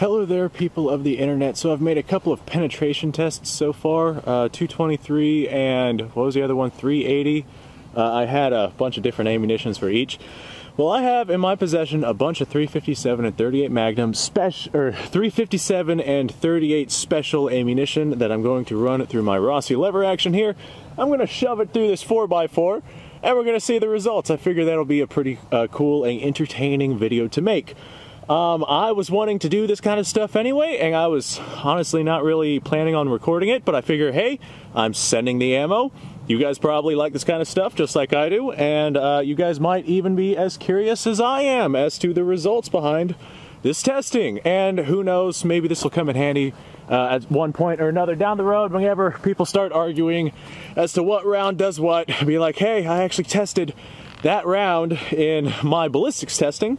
Hello there, people of the internet. So I've made a couple of penetration tests so far, 223 and what was the other one, 380. I had a bunch of different ammunitions for each. Well, I have in my possession a bunch of 357 and 38 Magnum special, or 357 and 38 special ammunition that I'm going to run through my Rossi lever action here. I'm going to shove it through this 4x4 and we're going to see the results. I figure that'll be a pretty cool and entertaining video to make. I was wanting to do this kind of stuff anyway, and I was honestly not really planning on recording it, but I figure, hey, I'm sending the ammo. You guys probably like this kind of stuff just like I do, and you guys might even be as curious as I am as to the results behind this testing. And who knows, maybe this will come in handy at one point or another down the road whenever people start arguing as to what round does what. Be like, hey, I actually tested that round in my ballistics testing,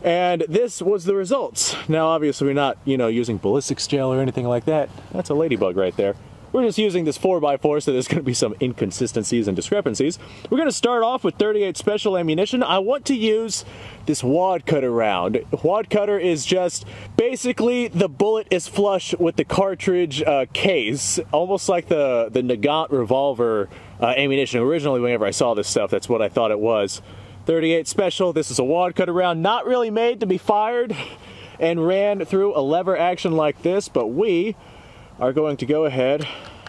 and this was the results. Now, obviously, we're not, using ballistics gel or anything like that. That's a ladybug right there. We're just using this 4x4, so there's going to be some inconsistencies and discrepancies. We're going to start off with 38 special ammunition. I want to use this wad cutter round. Wad cutter is just basically the bullet is flush with the cartridge case, almost like the Nagant revolver ammunition. Originally, whenever I saw this stuff, that's what I thought it was. 38 special. This is a wad cutter round, not really made to be fired and ran through a lever action like this, but we are going to go ahead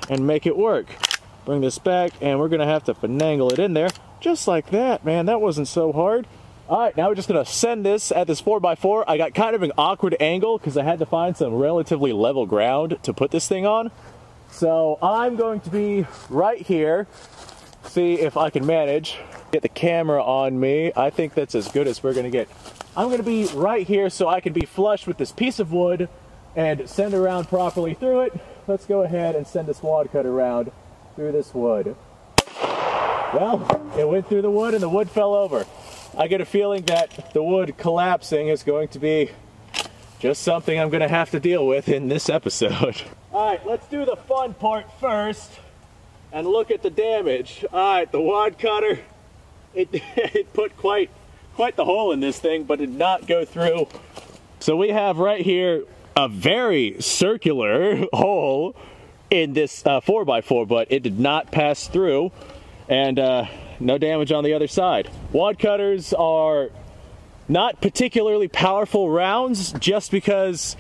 and make it work. Bring this back, and we're going to have to finagle it in there, just like that. Man, that wasn't so hard. All right, now we're just going to send this at this 4x4. I got kind of an awkward angle because I had to find some relatively level ground to put this thing on. So I'm going to be right here, see if I can manage. Get the camera on me. I think that's as good as we're going to get. I'm going to be right here so I can be flush with this piece of wood and send around properly through it. Let's go ahead and send this wad cutter around through this wood. Well, it went through the wood and the wood fell over. I get a feeling that the wood collapsing is going to be just something I'm going to have to deal with in this episode. All right, let's do the fun part first and look at the damage. All right, the wad cutter, it put quite the hole in this thing, but did not go through. So we have right here a very circular hole in this 4x4, but it did not pass through, and no damage on the other side. Wad cutters are not particularly powerful rounds just because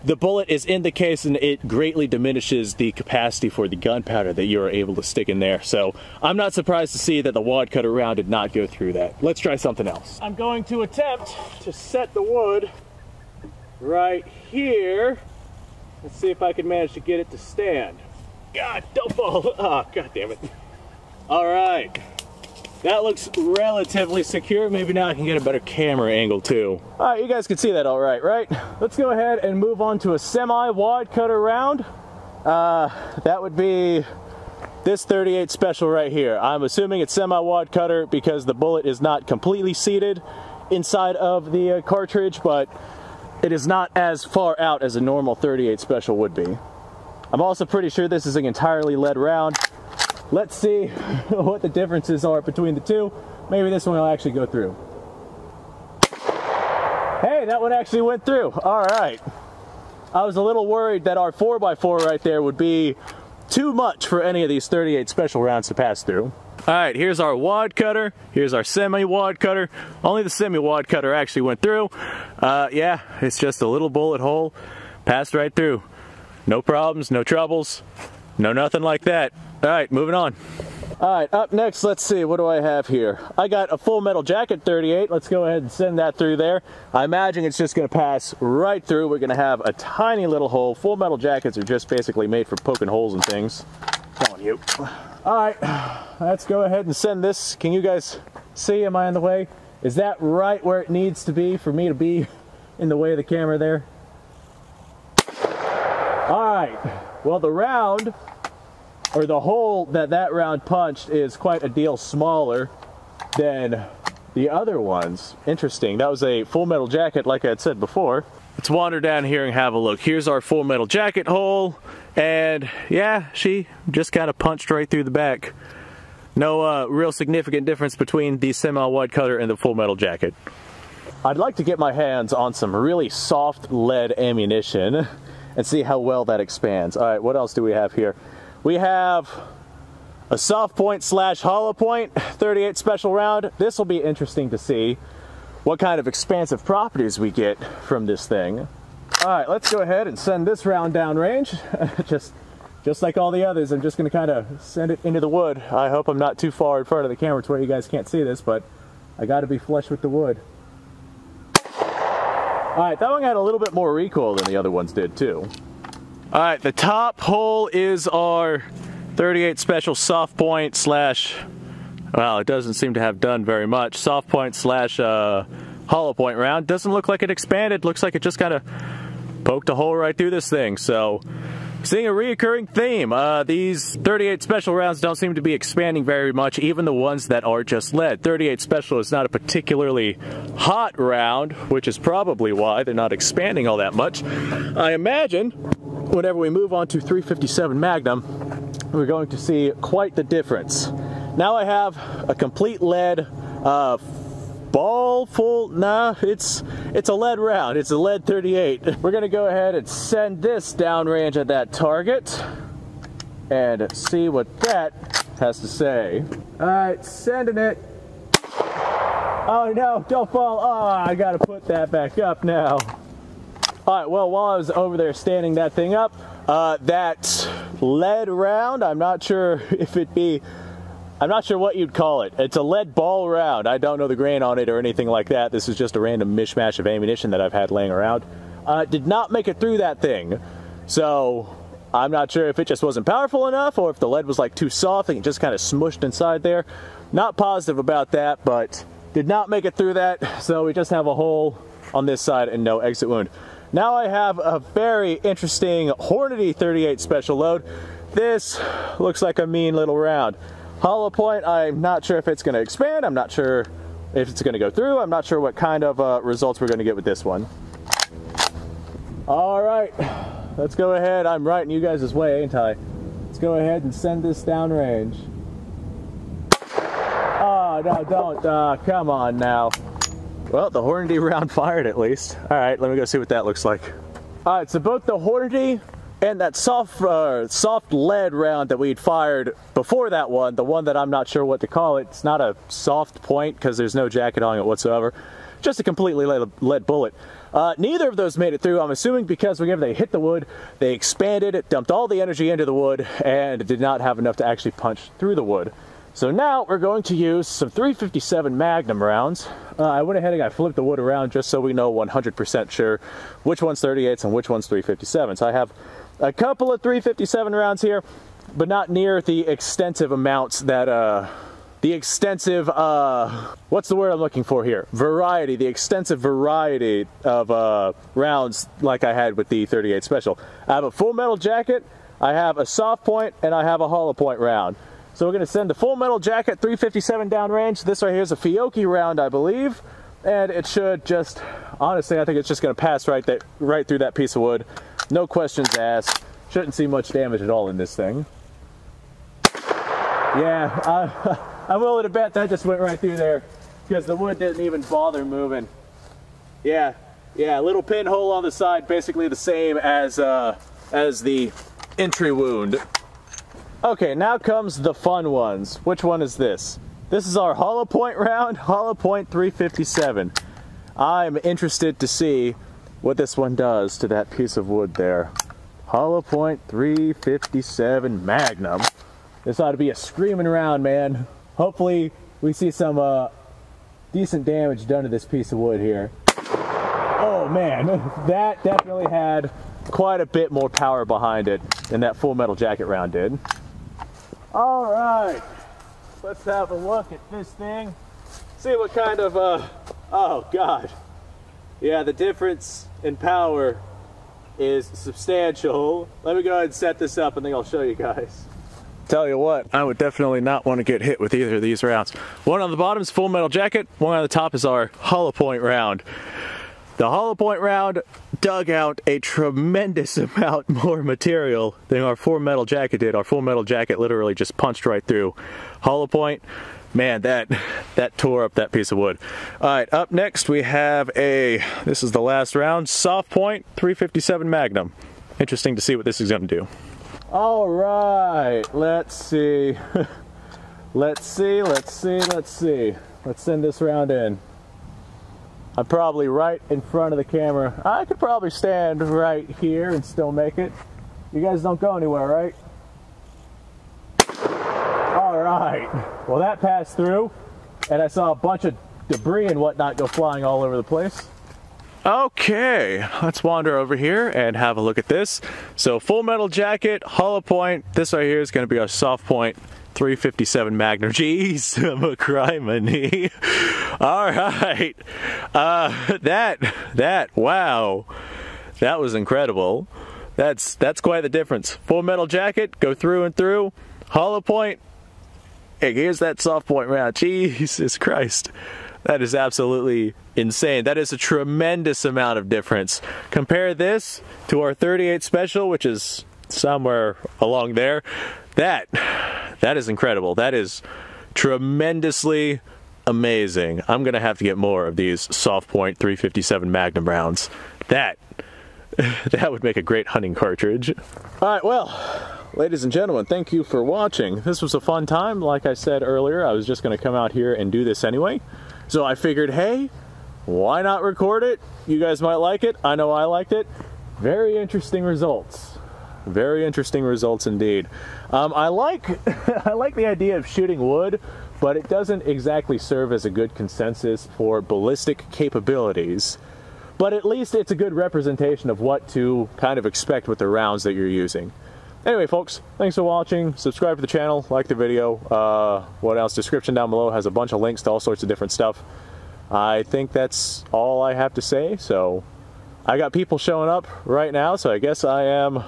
the bullet is in the case and it greatly diminishes the capacity for the gunpowder that you are able to stick in there. So I'm not surprised to see that the wad cutter round did not go through that. Let's try something else. I'm going to attempt to set the wood right here. Let's see if I can manage to get it to stand. God, don't fall. Oh, God damn it. All right. That looks relatively secure. Maybe now I can get a better camera angle too. All right, you guys can see that all right, right? Let's go ahead and move on to a semi-wad cutter round. That would be this 38 special right here. I'm assuming it's semi-wad cutter because the bullet is not completely seated inside of the cartridge, but it is not as far out as a normal 38 special would be. I'm also pretty sure this is an entirely lead round. Let's see what the differences are between the two. Maybe this one will actually go through. Hey, that one actually went through. All right. I was a little worried that our 4x4 right there would be too much for any of these 38 special rounds to pass through. All right, here's our wad cutter. Here's our semi-wad cutter. Only the semi-wad cutter actually went through. Yeah, it's just a little bullet hole. Passed right through. No problems, no troubles, no nothing like that. All right, moving on. All right, up next, let's see, what do I have here? I got a full metal jacket 38. Let's go ahead and send that through there. I imagine it's just gonna pass right through. We're gonna have a tiny little hole. Full metal jackets are just basically made for poking holes and things. Come on, you. All right, let's go ahead and send this. Can you guys see, am I in the way? Is that right where it needs to be for me to be in the way of the camera there? All right, well, the round, or the hole that round punched is quite a deal smaller than the other ones. Interesting. That was a full metal jacket, like I had said before. Let's wander down here and have a look. Here's our full metal jacket hole, and yeah, she just kind of punched right through the back. No real significant difference between the semi-wad cutter and the full metal jacket. I'd like to get my hands on some really soft lead ammunition and see how well that expands. All right, what else do we have here? We have a soft point / hollow point 38 special round. This will be interesting to see what kind of expansive properties we get from this thing. All right, let's go ahead and send this round downrange. just like all the others, I'm just gonna kind of send it into the wood. I hope I'm not too far in front of the camera to where you guys can't see this, but I gotta be flush with the wood. All right, that one had a little bit more recoil than the other ones did too. All right, the top hole is our 38 special soft point / well, it doesn't seem to have done very much. Soft point / hollow point round. Doesn't look like it expanded. Looks like it just kind of poked a hole right through this thing. So, seeing a reoccurring theme. These 38 special rounds don't seem to be expanding very much, even the ones that are just lead. 38 special is not a particularly hot round, which is probably why they're not expanding all that much. I imagine whenever we move on to 357 Magnum, we're going to see quite the difference. Now I have a complete lead ball full. Nah, it's a lead round. It's a lead 38. We're gonna go ahead and send this downrange at that target and see what that has to say. All right, sending it. Oh no, don't fall. Oh, I gotta put that back up now. All right, well, while I was over there standing that thing up, that lead round, I'm not sure what you'd call it. It's a lead ball round. I don't know the grain on it or anything like that. This is just a random mishmash of ammunition that I've had laying around. Did not make it through that thing. So I'm not sure if it just wasn't powerful enough or if the lead was like too soft and it just kind of smushed inside there. Not positive about that, but did not make it through that. So we just have a hole on this side and no exit wound. Now I have a very interesting Hornady 38 special load. This looks like a mean little round. Hollow point, I'm not sure if it's going to expand. I'm not sure if it's going to go through. I'm not sure what kind of results we're going to get with this one. All right, let's go ahead. I'm right in you guys' way, ain't I? Let's go ahead and send this downrange. Oh, no, don't. Come on now. Well, the Hornady round fired at least. All right, let me go see what that looks like. All right, so both the Hornady and that soft lead round that we'd fired before that one, the one that I'm not sure what to call it, it's not a soft point because there's no jacket on it whatsoever, just a completely lead bullet. Neither of those made it through, I'm assuming because whenever they hit the wood, they expanded, it dumped all the energy into the wood, and it did not have enough to actually punch through the wood. So now we're going to use some 357 Magnum rounds. I went ahead and I flipped the wood around just so we know 100% sure which one's 38s and which one's 357s. I have a couple of 357 rounds here, but not near the extensive amounts that, what's the word I'm looking for here? Variety, the extensive variety of rounds like I had with the 38 special. I have a full metal jacket, I have a soft point, and I have a hollow point round. So we're going to send the full metal jacket 357 downrange. This right here is a Fiocchi round, I believe, and it should just, honestly, I think it's just going to pass right through that piece of wood. No questions asked. Shouldn't see much damage at all in this thing. Yeah, I'm willing to bet that just went right through there because the wood didn't even bother moving. Yeah, little pinhole on the side, basically the same as the entry wound. Okay, now comes the fun ones. Which one is this? This is our hollow point round, hollow point 357. I'm interested to see what this one does to that piece of wood there. Hollow point 357 Magnum. This ought to be a screaming round, man. Hopefully we see some decent damage done to this piece of wood here. Oh man, that definitely had quite a bit more power behind it than that full metal jacket round did. All right, let's have a look at this thing. See what kind of, oh God. Yeah, the difference in power is substantial. Let me go ahead and set this up and then I'll show you guys. Tell you what, I would definitely not want to get hit with either of these rounds. One on the bottom is full metal jacket, one on the top is our hollow point round. The hollow point round dug out a tremendous amount more material than our full metal jacket did. Our full metal jacket literally just punched right through. Hollow point Man, that tore up that piece of wood. All right, up next we have this is the last round, soft point 357 Magnum. Interesting to see what this is going to do. All right, let's see. Let's see. Let's send this round in. I'm probably right in front of the camera. I could probably stand right here and still make it. You guys don't go anywhere, right? All right. Well, that passed through, and I saw a bunch of debris and whatnot go flying all over the place. Okay, let's wander over here and have a look at this. So, full metal jacket, hollow point. This right here is going to be our soft point 357 Magnum. Jeez, I'm a cry my knee. All right. Wow. That was incredible. That's quite the difference. Full metal jacket, go through and through. Hollow point. Hey, here's that soft point round. Jesus Christ. That is absolutely insane. That is a tremendous amount of difference. Compare this to our 38 special, which is somewhere along there. That is incredible. That is tremendously amazing. I'm gonna have to get more of these soft point 357 Magnum rounds. That would make a great hunting cartridge. All right, well, ladies and gentlemen, thank you for watching. This was a fun time. Like I said earlier, I was just gonna come out here and do this anyway. So I figured, hey, why not record it? You guys might like it. I know I liked it. Very interesting results. Very interesting results indeed. I like the idea of shooting wood, but it doesn't exactly serve as a good consensus for ballistic capabilities. But at least it's a good representation of what to kind of expect with the rounds that you're using. Anyway, folks, thanks for watching. Subscribe to the channel, like the video. What else? Description down below has a bunch of links to all sorts of different stuff. I think that's all I have to say. So I got people showing up right now, so I guess I am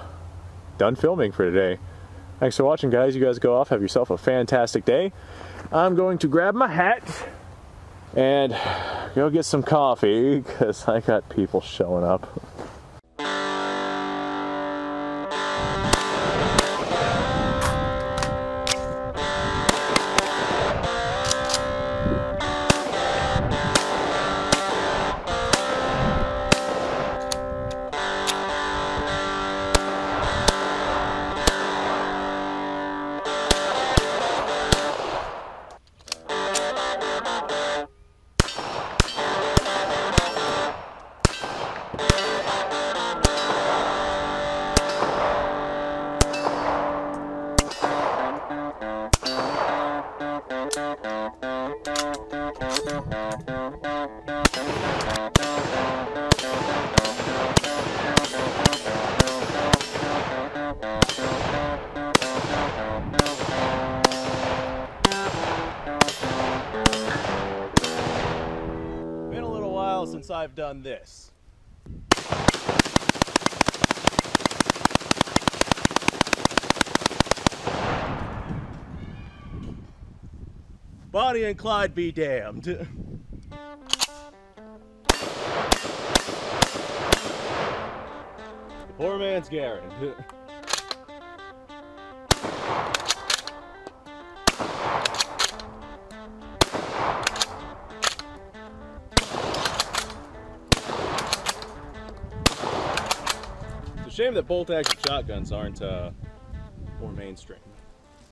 done filming for today. Thanks for watching, guys. You guys go off. Have yourself a fantastic day. I'm going to grab my hat and go get some coffee because I got people showing up. Since I've done this. Bonnie and Clyde be damned. The poor man's Garen. Shame that bolt-action shotguns aren't more mainstream.